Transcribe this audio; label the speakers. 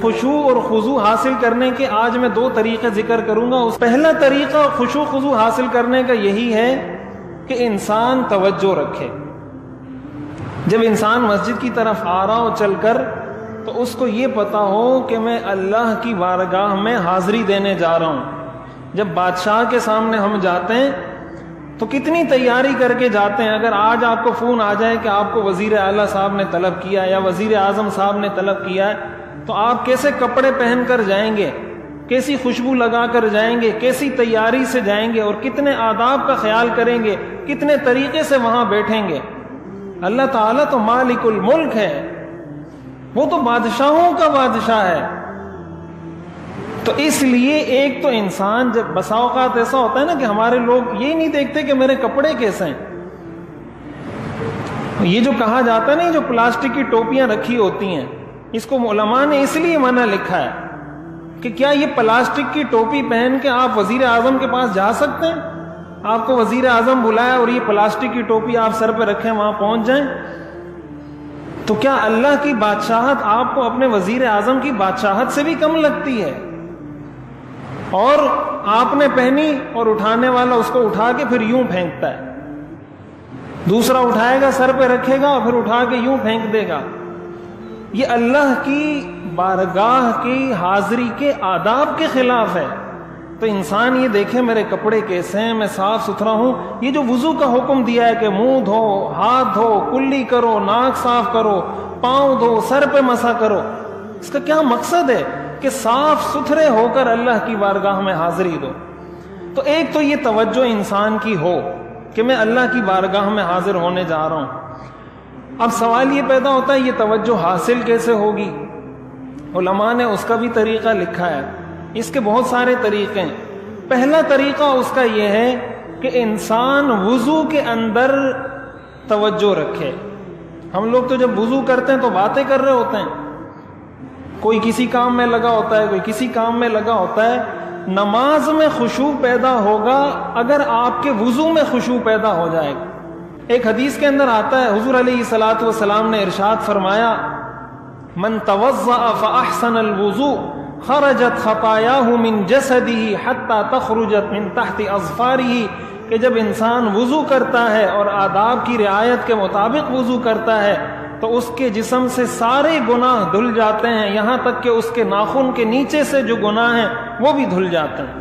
Speaker 1: خشوع اور خضوع حاصل کرنے کے آج میں 2 طریقے ذکر کروں گا. پہلا طریقہ خشوع خضوع حاصل کرنے کا یہی ہے کہ انسان توجہ رکھے. جب انسان مسجد کی طرف آ رہا ہو چل کر تو اس کو یہ پتا ہو کہ میں اللہ کی بارگاہ میں حاضری دینے جا رہا ہوں. جب بادشاہ کے سامنے ہم جاتے ہیں تو کتنی تیاری کر کے جاتے ہیں. اگر آج آپ کو فون آ جائے کہ آپ کو وزیر اعلیٰ صاحب نے طلب کیا یا وزیر اعظم صاحب نے طلب کیا ہے تو آپ کیسے کپڑے پہن کر جائیں گے, کیسی خوشبو لگا کر جائیں گے, کیسی تیاری سے جائیں گے اور کتنے آداب کا خیال کریں گے, کتنے طریقے سے وہاں بیٹھیں گے. اللہ تعالیٰ تو مالک الملک ہے, وہ تو بادشاہوں کا بادشاہ ہے. تو اس لیے ایک تو انسان جب بسا اوقات ایسا ہوتا ہے نا کہ ہمارے لوگ یہ نہیں دیکھتے کہ میرے کپڑے کیسے ہیں. یہ جو کہا جاتا ہے نا, جو پلاسٹک کی ٹوپیاں رکھی ہوتی ہیں, اس کو علماء نے اس لیے منع لکھا ہے کہ کیا یہ پلاسٹک کی ٹوپی پہن کے آپ وزیر اعظم کے پاس جا سکتے ہیں؟ آپ کو وزیر اعظم بلایا اور یہ پلاسٹک کی ٹوپی آپ سر پہ رکھیں وہاں پہنچ جائیں؟ تو کیا اللہ کی بادشاہت آپ کو اپنے وزیر اعظم کی بادشاہت سے بھی کم لگتی ہے؟ اور آپ نے پہنی اور اٹھانے والا اس کو اٹھا کے پھر یوں پھینکتا ہے, دوسرا اٹھائے گا سر پہ رکھے گا اور پھر اٹھا کے یوں پھینک دے گا. یہ اللہ کی بارگاہ کی حاضری کے آداب کے خلاف ہے. تو انسان یہ دیکھے میرے کپڑے کیسے ہیں, میں صاف ستھرا ہوں. یہ جو وضو کا حکم دیا ہے کہ منہ دھو, ہاتھ دھو, کلی کرو, ناک صاف کرو, پاؤں دھو, سر پہ مسا کرو, اس کا کیا مقصد ہے؟ کہ صاف ستھرے ہو کر اللہ کی بارگاہ میں حاضری دو. تو ایک تو یہ توجہ انسان کی ہو کہ میں اللہ کی بارگاہ میں حاضر ہونے جا رہا ہوں. اب سوال یہ پیدا ہوتا ہے یہ توجہ حاصل کیسے ہوگی؟ علماء نے اس کا بھی طریقہ لکھا ہے. اس کے بہت سارے طریقے ہیں. پہلا طریقہ اس کا یہ ہے کہ انسان وضو کے اندر توجہ رکھے. ہم لوگ تو جب وضو کرتے ہیں تو باتیں کر رہے ہوتے ہیں, کوئی کسی کام میں لگا ہوتا ہے, کوئی کسی کام میں لگا ہوتا ہے. نماز میں خشوع پیدا ہوگا اگر آپ کے وضو میں خشوع پیدا ہو جائے گا. ایک حدیث کے اندر آتا ہے, حضور علیہ الصلوۃ والسلام نے ارشاد فرمایا, من توضأ فاحسن الوضوء خرجت خطاياه من جسده حتى تخرجت من تحت اظفاره. کہ جب انسان وضو کرتا ہے اور آداب کی رعایت کے مطابق وضو کرتا ہے تو اس کے جسم سے سارے گناہ دھل جاتے ہیں, یہاں تک کہ اس کے ناخن کے نیچے سے جو گناہ ہیں وہ بھی دھل جاتے ہیں.